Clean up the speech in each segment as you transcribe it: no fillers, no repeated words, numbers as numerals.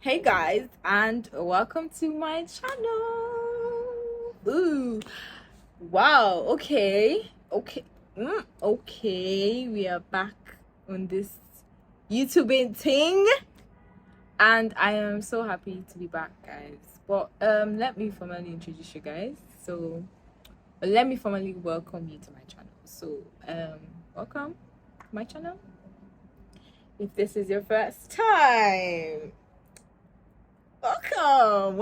Hey guys, and welcome to my channel. Ooh, wow. Okay. We are back on this YouTube thing, and I am so happy to be back, guys. But let me formally introduce you guys. So let me formally welcome you to my channel. So welcome to my channel. If this is your first time, welcome.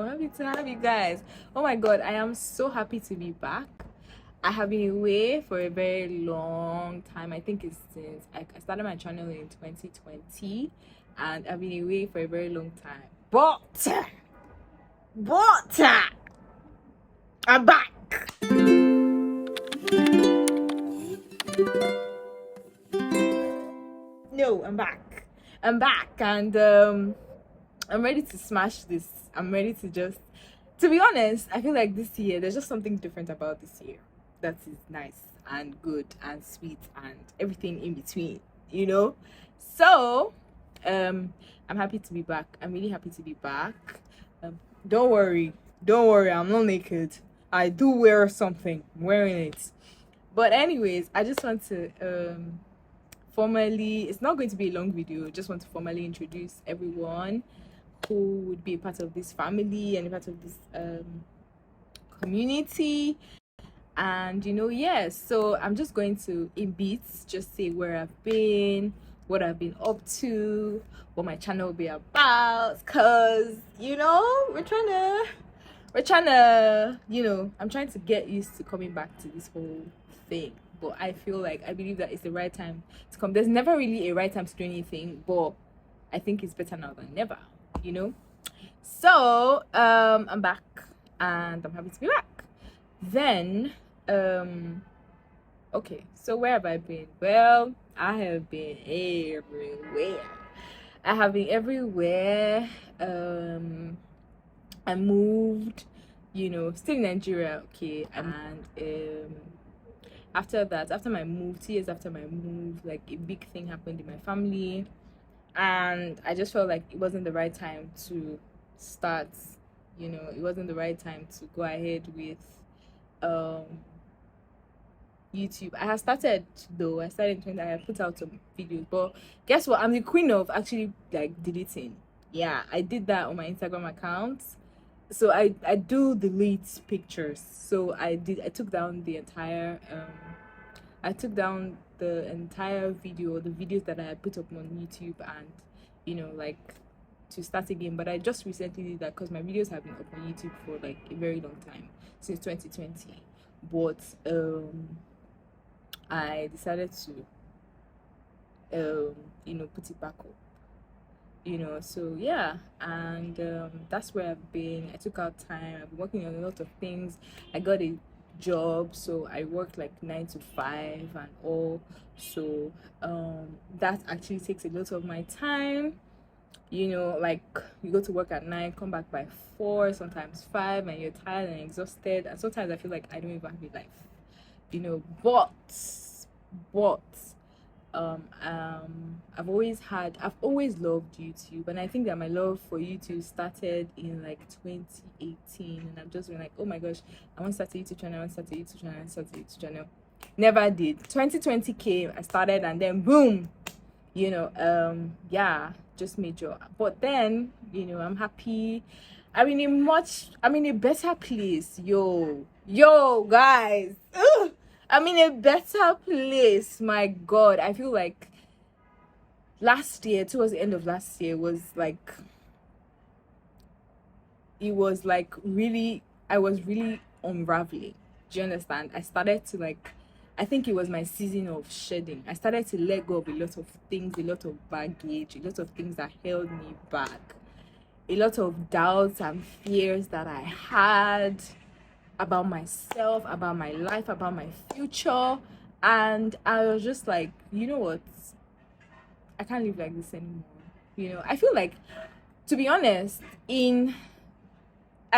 Happy to have you guys. Oh my god, I am so happy to be back. I have been away for a very long time. I think it's since I started my channel in 2020, and I've been away for a very long time. But I'm back. No, I'm back. I'm back, and I'm ready to smash this. I'm ready to just, to be honest, I feel like this year, there's just something different about this year that is nice and good and sweet and everything in between, you know? So, I'm happy to be back. I'm really happy to be back. Don't worry. Don't worry. I'm not naked. I do wear something. I'm wearing it. But anyways, I just want to, formally, it's not going to be a long video. Just want to formally introduce everyone who would be a part of this family and a part of this community. And yes, so I'm just going to, in beats, just say where I've been, what I've been up to, what my channel will be about, because we're trying to I'm trying to get used to coming back to this whole thing. But I believe that it's the right time to come. There's never really a right time to do anything, but I think it's better now than never, you know. So I'm back, and I'm happy to be back. Then okay, so where have I been? Well, I have been everywhere. I moved, still in Nigeria, okay. And after that, after my move, 2 years after my move, like a big thing happened in my family, and I just felt like it wasn't the right time to start. It wasn't the right time to go ahead with um YouTube. I had started, though. I started when I put out some videos, but guess what? I'm the queen of actually like deleting. Yeah, I did that on my Instagram account. So I do delete pictures. So I took down the entire video, the videos that I had put up on YouTube, and like to start again. But I just recently did that because my videos have been up on YouTube for like a very long time, since 2020. But I decided to put it back up. So yeah. And that's where I've been. I took out time. I've been working on a lot of things. I got a job, so I worked like 9 to 5 and all. So that actually takes a lot of my time. Like you go to work at 9, come back by 4, sometimes 5, and you're tired and exhausted, and sometimes I feel like I don't even have a life. But I've always loved YouTube, and I think that my love for YouTube started in like 2018, and I've just been like, oh my gosh, I want to start a YouTube channel. Never did. 2020 came, I started, and then boom, yeah, just major. But then I'm happy. I'm in a better place. Yo guys. Ugh! I'm in a better place. My god, I feel like last year, towards the end of last year, I was really unraveling. Do you understand? I think it was my season of shedding. I started to let go of a lot of things, a lot of baggage, a lot of things that held me back, a lot of doubts and fears that I had about myself, about my life, about my future. And I was just like, you know what? I can't live like this anymore. I feel like, to be honest, I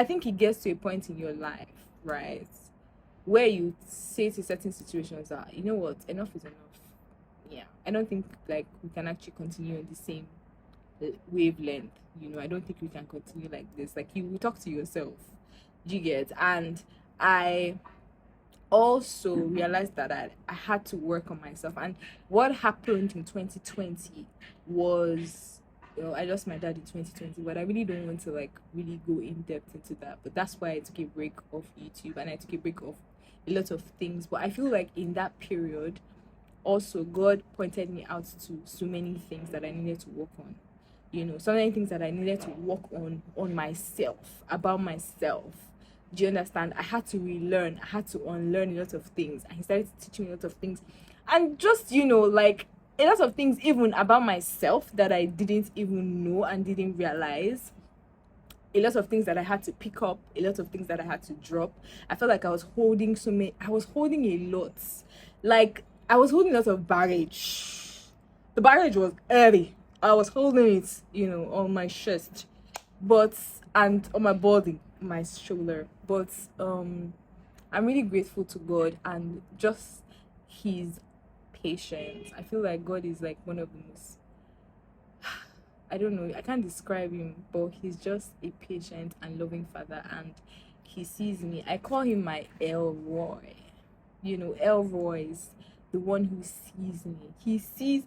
think it gets to a point in your life, right, where you say to certain situations that, you know what, enough is enough. Yeah, I don't think like we can actually continue in the same wavelength. I don't think we can continue like this. Like, you will talk to yourself. Do you get? And I also realized that I had to work on myself. And what happened in 2020 was, I lost my dad in 2020, but I really don't want to like really go in depth into that. But that's why I took a break off YouTube, and I took a break off a lot of things. But I feel like in that period, also God pointed me out to so many things that I needed to work on. So many things that I needed to work on myself, about myself. Do you understand? I had to relearn, I had to unlearn a lot of things, and he started to teach me a lot of things, and just like a lot of things even about myself that I didn't even know and didn't realize. A lot of things that I had to pick up, a lot of things that I had to drop. I felt like I was holding I was holding a lot. Like, I was holding a lot of baggage. The baggage was heavy. I was holding it, on my chest, and on my body, my shoulder. But I'm really grateful to God and just his patience. I feel like God is like one of the most, I don't know, I can't describe him, but he's just a patient and loving father, and he sees me. I call him my Elroy. Elroy is the one who sees me. He sees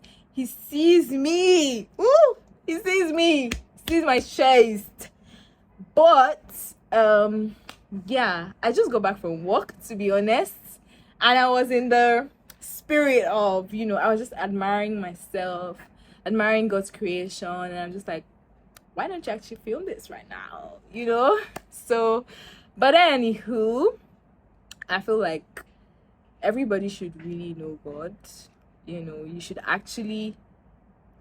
me. Ooh, he sees me. He sees my chest. But yeah, I just got back from work, to be honest, and I was in the spirit of, I was just admiring myself, admiring God's creation, and I'm just like, why don't you actually film this right now? So, but anywho, I feel like everybody should really know God. You should actually,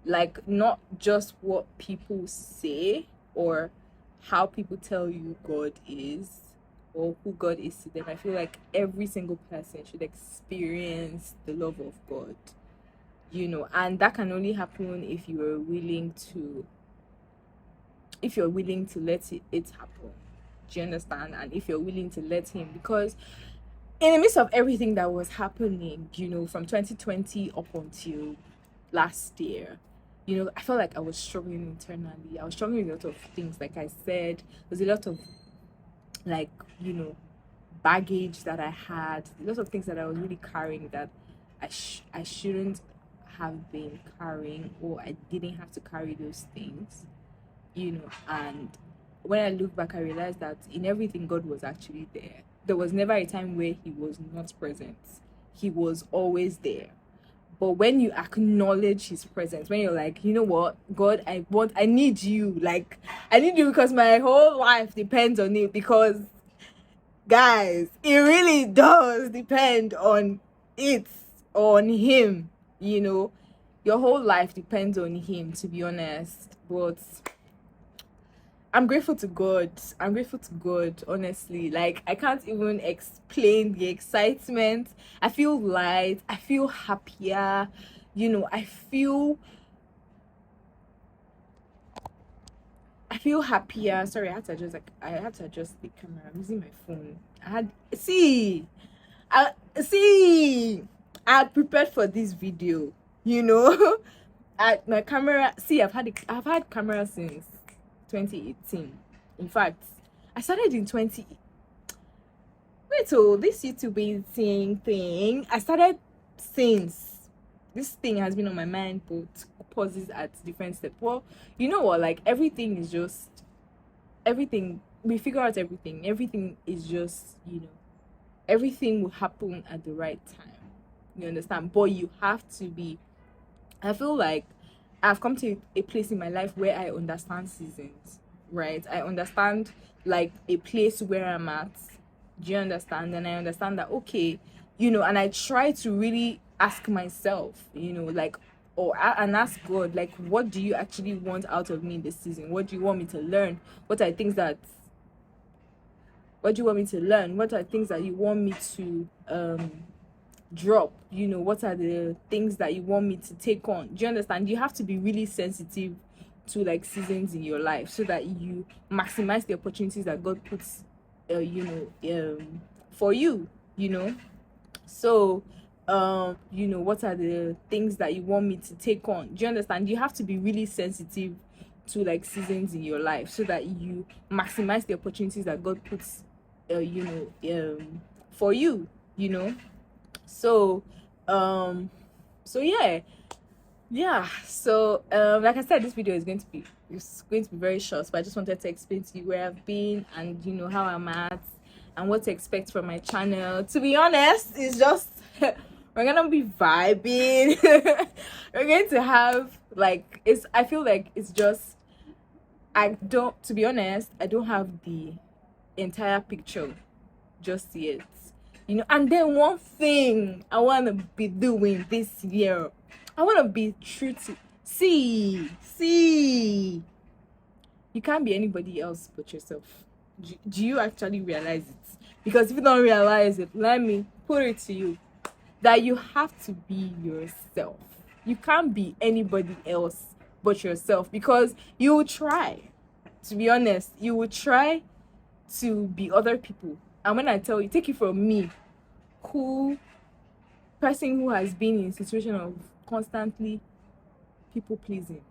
like, not just what people say or how people tell you God is or who God is to them. I feel like every single person should experience the love of God, and that can only happen if you're willing to let it happen. Do you understand? And if you're willing to let him, because in the midst of everything that was happening, from 2020 up until last year, I felt like I was struggling internally. I was struggling with a lot of things. Like I said, there's a lot of, like, baggage that I had, a lot of things that I was really carrying that I shouldn't have been carrying, or I didn't have to carry those things, and when I look back, I realized that in everything, God was actually there. There was never a time where he was not present. He was always there. But when you acknowledge his presence, when you're like, you know what, God, I need you. Like, I need you because my whole life depends on it. Because, guys, it really does depend on him. Your whole life depends on him, to be honest. But I'm grateful to God. I'm grateful to God, honestly. Like, I can't even explain the excitement. I feel light. I feel happier. I feel happier. Sorry, I had to adjust the camera. I'm using my phone. I had prepared for this video. My camera. See, I've had camera since 2018. In fact, I started in 20. Wait, so this YouTube thing, I started since. This thing has been on my mind, but pauses at different steps. Well, you know what? Like, everything is just everything. We figure out everything. Everything is just, everything will happen at the right time. You understand? But you have to be. I feel like I've come to a place in my life where I understand seasons, right? I understand, like, a place where I'm at. Do you understand? And I understand that, okay, and I try to really ask myself, and ask God, like, what do you actually want out of me this season? What do you want me to learn? What do you want me to learn? What are things that you want me to drop? What are the things that you want me to take on? Do you understand? You have to be really sensitive to, like, seasons in your life so that you maximize the opportunities that God puts for you. So what are the things that you want me to take on? Do you understand? You have to be really sensitive to like seasons in your life so that you maximize the opportunities that God puts for you, so yeah. So like I said, this video is going to be very short, but I just wanted to explain to you where I've been and how I'm at and what to expect from my channel. To be honest, it's just we're gonna be vibing. We're going to have like, I feel like it's just, to be honest, I don't have the entire picture just yet, and then one thing I want to be doing this year, I want to be true to see you can't be anybody else but yourself. Do you actually realize it? Because if you don't realize it, let me put it to you that you have to be yourself. You can't be anybody else but yourself, because you will try, to be honest, you will try to be other people. And when I tell you, take it from me, person who has been in a situation of constantly people pleasing,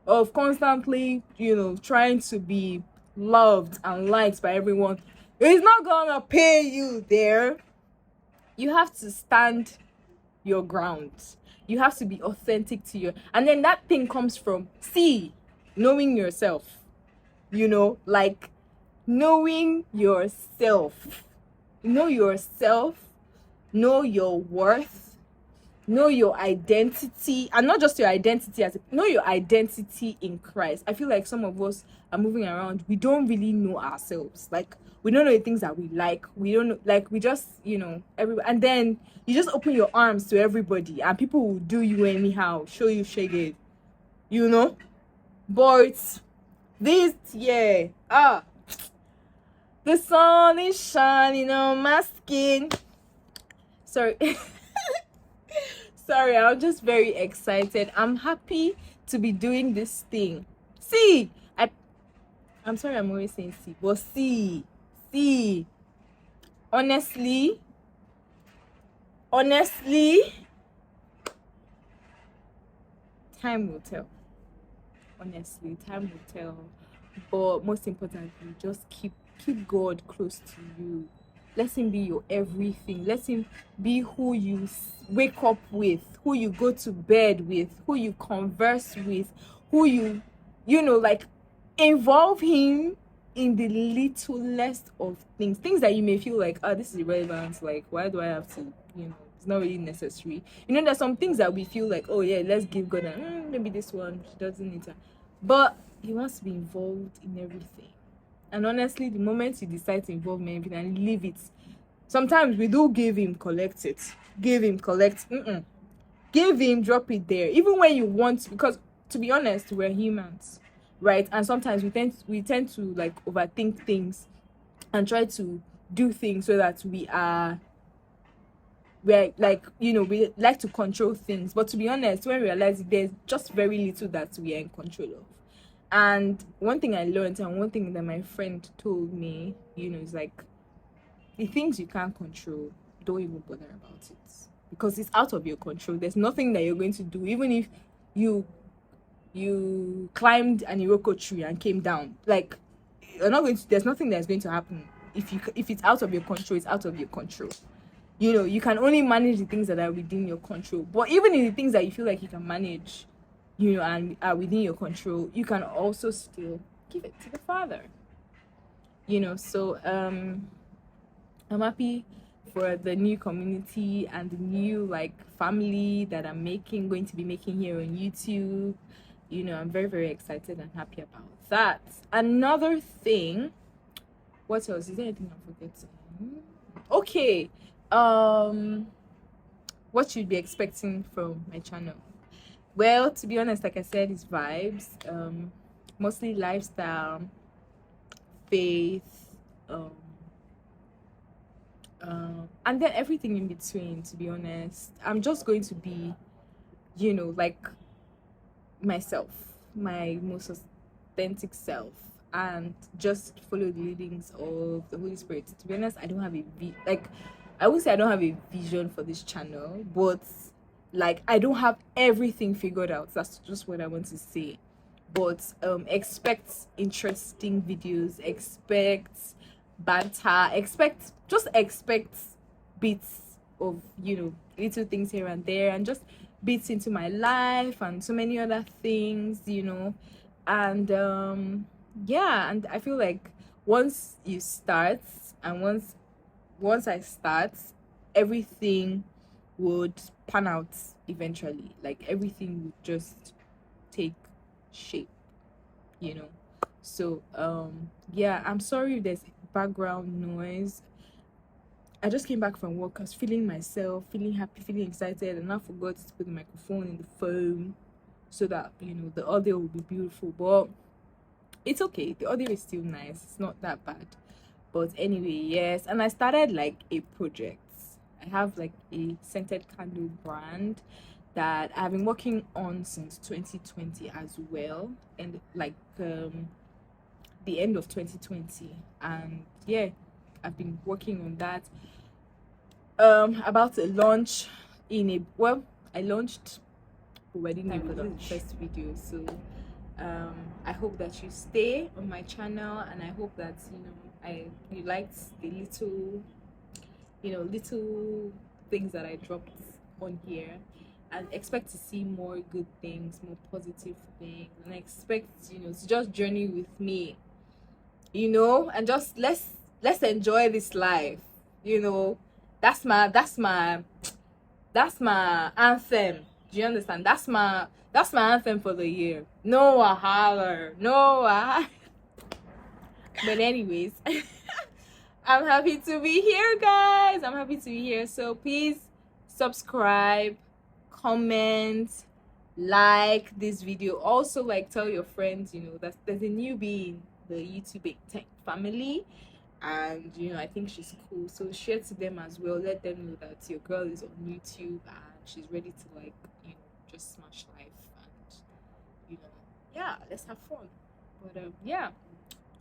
of constantly trying to be loved and liked by everyone, it's not gonna pay you there. You have to stand your ground. You have to be authentic to you, and then that thing comes from knowing yourself, like knowing yourself. Know yourself, know your worth, know your identity, and not just your identity know your identity in Christ. I feel like some of us are moving around, we don't really know ourselves. Like, we don't know the things that we like. We don't know, like, we just everybody, and then you just open your arms to everybody and people will do you anyhow, show you shaggy, but this year, the sun is shining on my skin. Sorry. Sorry, I'm just very excited. I'm happy to be doing this thing. I'm sorry I'm always saying but honestly, time will tell. Honestly, time will tell. But most importantly, just keep God close to you. Let him be your everything. Let him be who you wake up with, who you go to bed with, who you converse with, who you like, involve him in the littlest of things that you may feel like, this is irrelevant, like, why do I have to, it's not really necessary. There's some things that we feel like, oh yeah, let's give God maybe this one, she doesn't need to, but he wants to be involved in everything. And honestly, the moment you decide to involve me in everything and leave it, sometimes we do give him, collect it. Give him, collect. Give him, drop it there. Even when you want, because to be honest, we're humans, right? And sometimes we tend to like overthink things and try to do things so that we're like, we like to control things. But to be honest, when we realize there's just very little that we are in control of. And one thing I learned, and one thing that my friend told me, is like, the things you can't control, don't even bother about it, because it's out of your control. There's nothing that you're going to do. Even if you climbed an Iroko tree and came down, like, there's nothing that's going to happen. If it's out of your control, it's out of your control. You can only manage the things that are within your control. But even in the things that you feel like you can manage, and are within your control, you can also still give it to the Father. So I'm happy for the new community and the new like family that I'm going to be making here on YouTube. I'm very, very excited and happy about that. Another thing, what else? Is there anything I'm forgetting? Okay. What you'd be expecting from my channel? Well, to be honest, like I said, it's vibes, mostly lifestyle, faith, and then everything in between. To be honest, I'm just going to be, like, myself, my most authentic self, and just follow the leadings of the Holy Spirit. To be honest, I don't have I would say I don't have a vision for this channel, but like, I don't have everything figured out. That's just what I want to say, but expect interesting videos, expect banter, expect bits of, you know, little things here and there, and just bits into my life and so many other things, you know. And yeah, and I feel like once you start, and once I start, everything would pan out eventually. Like everything would just take shape, you know. So yeah, I'm sorry if there's background noise. I just came back from work. I was feeling myself, feeling happy, feeling excited, and I forgot to put the microphone in the phone so that, you know, the audio will be beautiful. But it's okay, the audio is still nice, it's not that bad. But anyway, yes, and I started like a project. I have like a scented candle brand that I've been working on since 2020 as well, and like the end of 2020. And yeah, I've been working on that. About to launch in a, well, I launched, but I didn't even the first video. So I hope that you stay on my channel, and I hope that, you know, you liked the little, you know, little things that I dropped on here, and expect to see more good things, more positive things, and I expect, you know, to just journey with me, you know, and just let's enjoy this life, you know. That's my anthem. Do you understand? That's my anthem for the year. No wahala, no wahala. But anyways, I'm happy to be here, guys. I'm happy to be here. So please subscribe, comment, like this video. Also, like, tell your friends, you know, that there's a newbie in the YouTube tech family, and you know, I think she's cool. So share to them as well. Let them know that your girl is on YouTube and she's ready to, like, you know, just smash life, and you know, yeah, let's have fun. But yeah.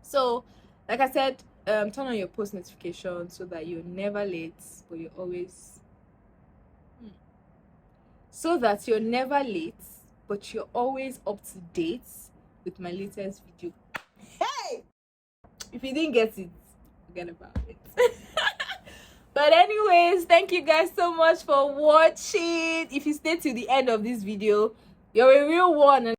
So like I said, turn on your post notifications so that you're never late, but you're always so that you're never late, but you're always up to date with my latest video. Hey, if you didn't get it, forget about it. But anyways, thank you guys so much for watching. If you stayed to the end of this video, you're a real one.